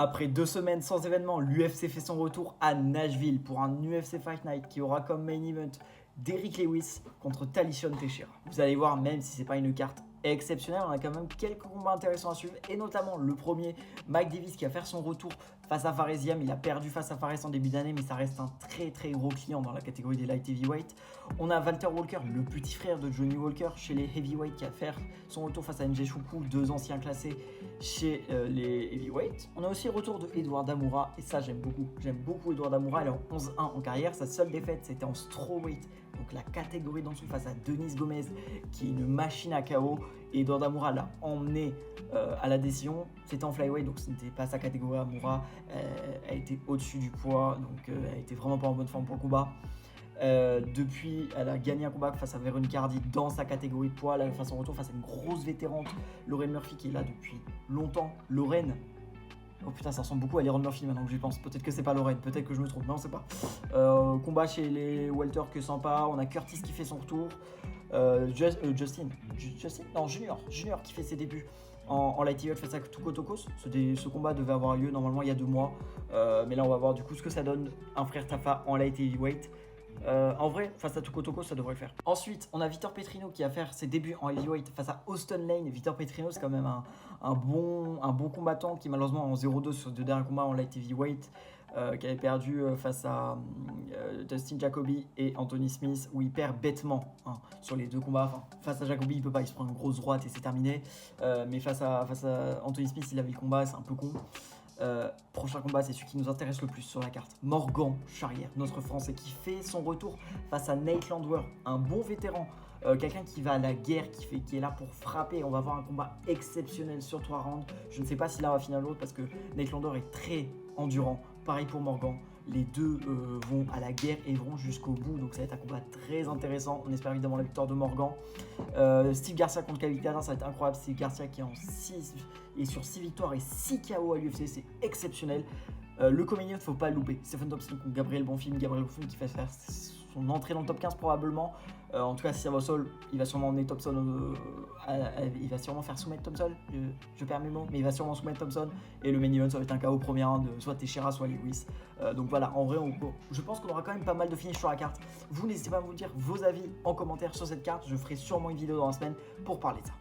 Après 2 semaines sans événement, l'UFC fait son retour à Nashville pour un UFC Fight Night qui aura comme main event Derrick Lewis contre Talison Teixeira. Vous allez voir, même si c'est pas une carte exceptionnelle, on a quand même quelques combats intéressants à suivre, et notamment le premier, Mike Davis qui va faire son retour face à Fares Ziam. Il a perdu face à Fares en début d'année, mais ça reste un très gros client dans la catégorie des light heavyweight. On a Walter Walker, le petit frère de Johnny Walker chez les heavyweight, qui va faire son retour face à MJ Choukou, deux anciens classés chez les heavyweight. On a aussi le retour de Edouard Amoura, et ça j'aime beaucoup. J'aime beaucoup Edouard Amoura, il est en 11-1 en carrière. Sa seule défaite c'était en strawweight, donc la catégorie d'en dessous, face à Denis Gomez qui est une machine à KO. Et Edouard Amoura l'a emmené à la décision. C'était en flyweight, donc ce n'était pas sa catégorie. Amoura elle était au-dessus du poids, donc elle était vraiment pas en bonne forme pour le combat. Depuis, elle a gagné un combat face à Véronica Hardy dans sa catégorie de poids. Là, elle fait son retour face à une grosse vétérante, Lauren Murphy, qui est là depuis longtemps. Lauren, oh putain, ça ressemble beaucoup à Lauren Murphy maintenant que j'y pense. Peut-être que c'est pas Lauren, peut-être que je me trompe, mais on sait pas. Combat chez les welter que sympa. On a Curtis qui fait son retour. Justin, non, Junior qui fait ses débuts en light heavyweight face à Tuko Tokos. Ce combat devait avoir lieu normalement il y a 2 mois, mais là on va voir du coup ce que ça donne, un frère Tafa en light heavyweight. En vrai, face à Tuko Tokos, ça devrait le faire. Ensuite, on a Vitor Petrino qui va faire ses débuts en heavyweight face à Austin Lane. Vitor Petrino, c'est quand même un bon combattant qui, malheureusement, en 0-2 sur 2 derniers combats en light heavyweight, qui avait perdu face à Dustin Jacoby et Anthony Smith, où il perd bêtement sur les 2 combats. Enfin, face à Jacoby, il peut pas, il se prend une grosse droite et c'est terminé. Mais face à Anthony Smith, il avait le combat, c'est un peu con. Prochain combat, c'est celui qui nous intéresse le plus sur la carte. Morgan Charrière, notre Français, qui fait son retour face à Nate Landwehr, un bon vétéran, quelqu'un qui va à la guerre, qui est là pour frapper. On va avoir un combat exceptionnel sur 3 rounds. Je ne sais pas si là on va finir l'autre parce que Nate Landwehr est très endurant. Pareil pour Morgan. Les deux vont à la guerre et vont jusqu'au bout, donc ça va être un combat très intéressant. On espère évidemment la victoire de Morgan. Steve Garcia contre Khalid Gordon, ça va être incroyable. Steve Garcia qui est sur 6 victoires et 6 KO à l'UFC, c'est exceptionnel. Le coming out, faut pas le louper. Stephen Thompson contre Gabriel Bonfim qui fait faire son entrée dans le top 15 probablement. En tout cas, si ça va au sol, il va sûrement emmener Thompson, il va sûrement faire soumettre Thompson, je perds mes mots, mais il va sûrement soumettre Thompson. Et le main event, ça va être un KO premier round de soit Teixeira, soit Lewis. Donc voilà, en vrai, je pense qu'on aura quand même pas mal de finish sur la carte. Vous n'hésitez pas à me dire vos avis en commentaire sur cette carte. Je ferai sûrement une vidéo dans la semaine pour parler de ça.